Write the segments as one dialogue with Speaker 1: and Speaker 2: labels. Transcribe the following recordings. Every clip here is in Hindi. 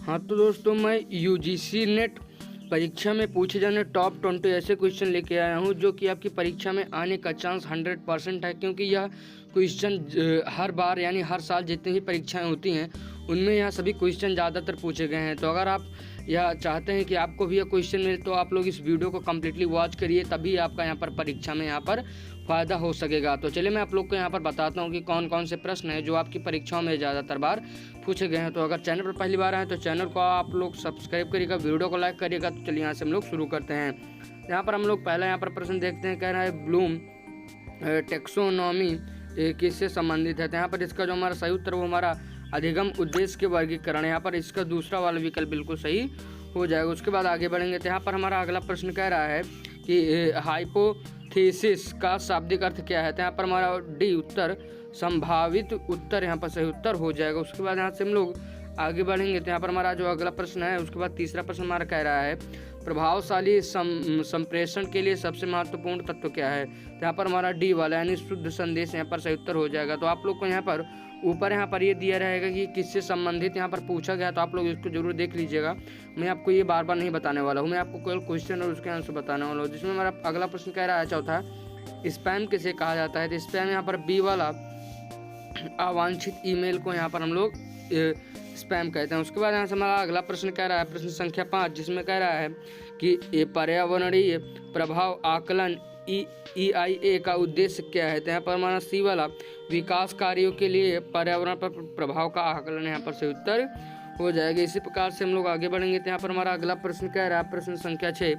Speaker 1: हाँ तो दोस्तों, मैं यूजीसी नेट परीक्षा में पूछे जाने टॉप 20 ऐसे क्वेश्चन लेके आया हूँ जो कि आपकी परीक्षा में आने का चांस 100% है, क्योंकि यह क्वेश्चन हर बार यानी हर साल जितनी भी परीक्षाएं होती हैं उनमें यह सभी क्वेश्चन ज़्यादातर पूछे गए हैं। तो अगर आप यह चाहते हैं कि आपको भी यह क्वेश्चन मिले तो आप लोग इस वीडियो को कम्प्लीटली वॉच करिए, तभी आपका यहाँ पर परीक्षा में यहाँ पर फ़ायदा हो सकेगा। तो चलिए मैं आप लोग को यहाँ पर बताता हूँ कि कौन कौन से प्रश्न हैं जो आपकी परीक्षाओं में ज़्यादातर बार पूछे गए हैं। तो अगर चैनल पर पहली बार आए तो चैनल को आप लोग सब्सक्राइब करिएगा, वीडियो को लाइक करिएगा। तो चलिए यहाँ से हम लोग शुरू करते हैं। यहाँ पर हम लोग पहला यहाँ पर प्रश्न देखते हैं, कह रहा है ब्लूम टेक्सोनॉमी किससे संबंधित है। तो यहाँ पर इसका जो हमारा सही उत्तर वो हमारा अधिगम उद्देश्य के वर्गीकरण है। यहाँ पर इसका दूसरा वाला विकल्प बिल्कुल सही हो जाएगा। उसके बाद आगे बढ़ेंगे तो यहाँ पर हमारा अगला प्रश्न कह रहा है कि हाइपोथेसिस का शाब्दिक अर्थ क्या है। तो यहाँ पर हमारा डी उत्तर संभावित उत्तर यहाँ पर सही उत्तर हो जाएगा। उसके बाद यहाँ से हम लोग आगे बढ़ेंगे तो यहाँ पर हमारा जो अगला प्रश्न है उसके बाद तीसरा प्रश्न हमारा कह रहा है प्रभावशाली संप्रेषण के लिए सबसे महत्वपूर्ण तत्व क्या है। तो यहाँ पर हमारा डी वाला यानी शुद्ध संदेश यहाँ पर सही उत्तर हो जाएगा। तो आप लोग को यहाँ पर ऊपर यहाँ पर ये दिया रहेगा कि किससे संबंधित यहाँ पर पूछा गया, तो आप लोग इसको जरूर देख लीजिएगा। मैं आपको ये बार बार नहीं बताने वाला हूँ, मैं आपको केवल क्वेश्चन और उसके आंसर बताने वाला हूँ। जिसमें हमारा अगला प्रश्न कह रहा है चौथा, स्पैम किसे कहा जाता है। तो स्पैम यहाँ पर बी वाला अवांछित ईमेल को यहाँ पर हम लोग स्पैम कहते हैं। उसके बाद यहाँ से हमारा अगला प्रश्न कह रहा है प्रश्न संख्या 5, जिसमें कह रहा है कि पर्यावरणीय प्रभाव आकलन EIA का उद्देश्य क्या है। तो यहाँ पर हमारा सी वाला विकास कार्यों के लिए पर्यावरण पर प्रभाव का आकलन यहाँ पर सही उत्तर हो जाएगा। इसी प्रकार से हम लोग आगे बढ़ेंगे तो यहाँ पर हमारा अगला प्रश्न कह रहा है प्रश्न संख्या 6,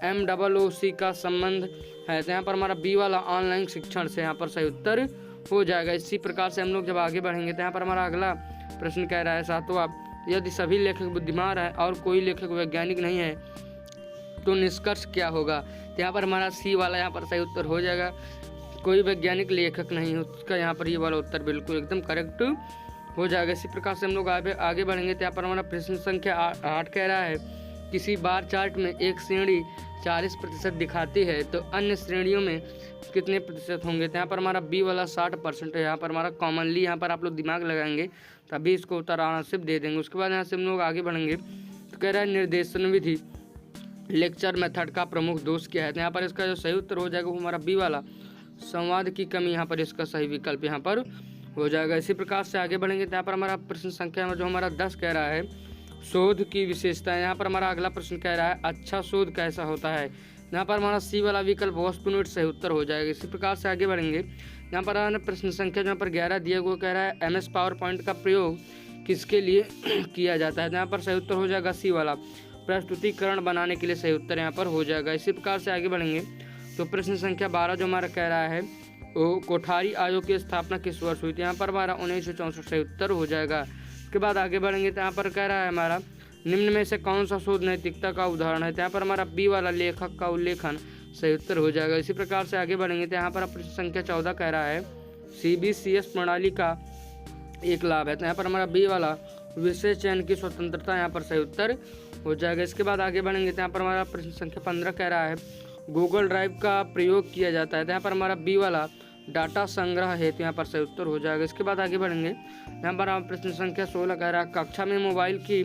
Speaker 1: MOOC का संबंध है। तो यहाँ पर हमारा बी वाला ऑनलाइन शिक्षण से यहाँ पर सही उत्तर हो जाएगा। इसी प्रकार से हम लोग जब आगे बढ़ेंगे तो यहाँ पर हमारा अगला प्रश्न कह रहा है सातवां, यदि सभी लेखक बुद्धिमान है और कोई लेखक वैज्ञानिक नहीं है तो निष्कर्ष क्या होगा। तो यहाँ पर हमारा सी वाला यहाँ पर सही उत्तर हो जाएगा। कोई वैज्ञानिक लेखक नहीं है, उसका यहाँ पर ये वाला उत्तर बिल्कुल एकदम करेक्ट हो जाएगा। इसी प्रकार से हम लोग आगे बढ़ेंगे तो यहाँ पर हमारा प्रश्न संख्या 8 कह रहा है किसी बार चार्ट में एक श्रेणी 40% दिखाती है तो अन्य श्रेणियों में कितने प्रतिशत होंगे। तो यहाँ पर हमारा बी वाला 60% है। यहाँ पर हमारा कॉमनली यहाँ पर आप लोग दिमाग लगाएंगे तभी इसको उत्तर आंसर दे देंगे। उसके बाद यहाँ से हम लोग आगे बढ़ेंगे तो कह रहा है निर्देशन विधि लेक्चर मेथड का प्रमुख दोष क्या है। तो यहाँ पर इसका जो सही उत्तर हो जाएगा वो हमारा बी वाला संवाद की कमी यहाँ पर इसका सही विकल्प यहाँ पर हो जाएगा। इसी प्रकार से आगे बढ़ेंगे तो यहाँ पर हमारा प्रश्न संख्या में जो हमारा 10 कह रहा है शोध की विशेषता है। यहाँ पर हमारा अगला प्रश्न कह रहा है अच्छा शोध कैसा होता है। यहाँ पर हमारा सी वाला विकल्प वस्तुनिष्ठ सही उत्तर हो जाएगा। इसी प्रकार से आगे बढ़ेंगे यहाँ पर प्रश्न संख्या यहाँ पर 11 दिया हुआ कह रहा है MS PowerPoint का प्रयोग किसके लिए किया जाता है। यहाँ पर सही उत्तर हो जाएगा सी वाला प्रस्तुतिकरण बनाने के लिए सही उत्तर यहाँ पर हो जाएगा। इसी प्रकार से आगे बढ़ेंगे तो प्रश्न संख्या 12 जो हमारा कह रहा है वो कोठारी आयोग की स्थापना किस वर्ष हुई थी। यहाँ पर हमारा 1964 सही उत्तर हो जाएगा। उसके बाद आगे बढ़ेंगे तो यहाँ पर कह रहा है हमारा निम्न में से कौन सा शोध नैतिकता का उदाहरण है। तो यहाँ पर हमारा बी वाला लेखक का उल्लेखन सही उत्तर हो जाएगा। इसी प्रकार से आगे बढ़ेंगे तो यहाँ पर प्रश्न संख्या 14 कह रहा है CBCS प्रणाली का एक लाभ है। तो यहाँ पर हमारा बी वाला विषय चयन की स्वतंत्रता यहाँ पर सही उत्तर हो जाएगा। इसके बाद आगे बढ़ेंगे तो यहाँ पर हमारा प्रश्न संख्या 15 कह रहा है गूगल ड्राइव का प्रयोग किया जाता है। तो यहाँ पर हमारा बी वाला डाटा संग्रह है, तो यहाँ पर सही उत्तर हो जाएगा। इसके बाद आगे बढ़ेंगे यहाँ पर हम प्रश्न संख्या 16 कह रहा है कक्षा में मोबाइल की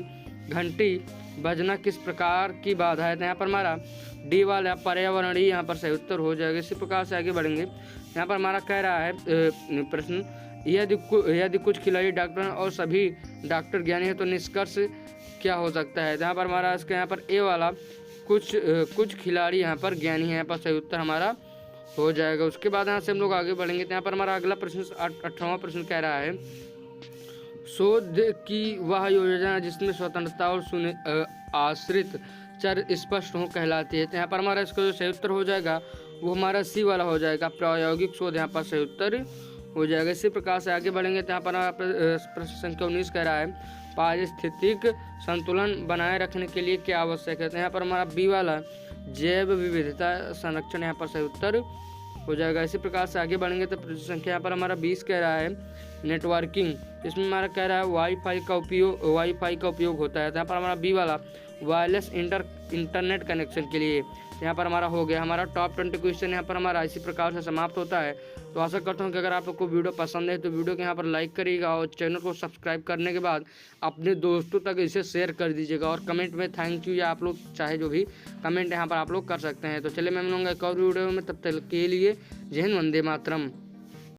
Speaker 1: घंटी बजना किस प्रकार की बाधा है। तो यहाँ पर हमारा डी वाला पर्यावरणीय यहाँ पर सही उत्तर हो जाएगा। इसी प्रकार से आगे बढ़ेंगे यहाँ पर हमारा कह रहा है प्रश्न यदि कुछ खिलाड़ी डॉक्टर और सभी डॉक्टर ज्ञानी है तो निष्कर्ष क्या हो सकता है। यहाँ पर हमारा इसका यहाँ पर ए वाला कुछ खिलाड़ी यहाँ पर ज्ञानी है, यहाँ पर सही उत्तर हमारा हो जाएगा। उसके बाद यहाँ से हम लोग आगे बढ़ेंगे तो यहाँ पर हमारा अगला प्रश्न 18वां प्रश्न कह रहा है शोध की वह योजना जिसमें स्वतंत्रता और आश्रित चर स्पष्ट हो कहलाती है। तो यहाँ पर हमारा इसका जो सही उत्तर हो जाएगा वो हमारा सी वाला हो जाएगा प्रायोगिक शोध यहाँ पर सही उत्तर हो जाएगा। इसी प्रकार से आगे बढ़ेंगे तो यहाँ पर प्रश्न संख्या 19 कह रहा है पारिस्थितिक संतुलन बनाए रखने के लिए क्या आवश्यक है। तो यहाँ पर हमारा बी वाला जैव विविधता संरक्षण यहाँ पर सही उत्तर हो जाएगा। इसी प्रकार से आगे बढ़ेंगे तो प्रश्न संख्या यहाँ पर हमारा 20 कह रहा है नेटवर्किंग, इसमें हमारा कह रहा है वाईफाई का उपयोग होता है। तो यहाँ पर हमारा बी वाला वायरलेस इंटरनेट कनेक्शन के लिए। यहाँ पर हमारा हो गया, हमारा टॉप 20 क्वेश्चन यहाँ पर हमारा इसी प्रकार से समाप्त होता है। तो आशा करता हूँ कि अगर आप लोग को वीडियो पसंद है तो वीडियो को यहाँ पर लाइक करिएगा और चैनल को सब्सक्राइब करने के बाद अपने दोस्तों तक इसे शेयर कर दीजिएगा और कमेंट में थैंक यू या आप लोग चाहे जो भी कमेंट यहाँ पर आप लोग कर सकते हैं। तो चलिए मैं मिलूंगा एक और वीडियो में, तब तक के लिए जय हिंद, वंदे मातरम।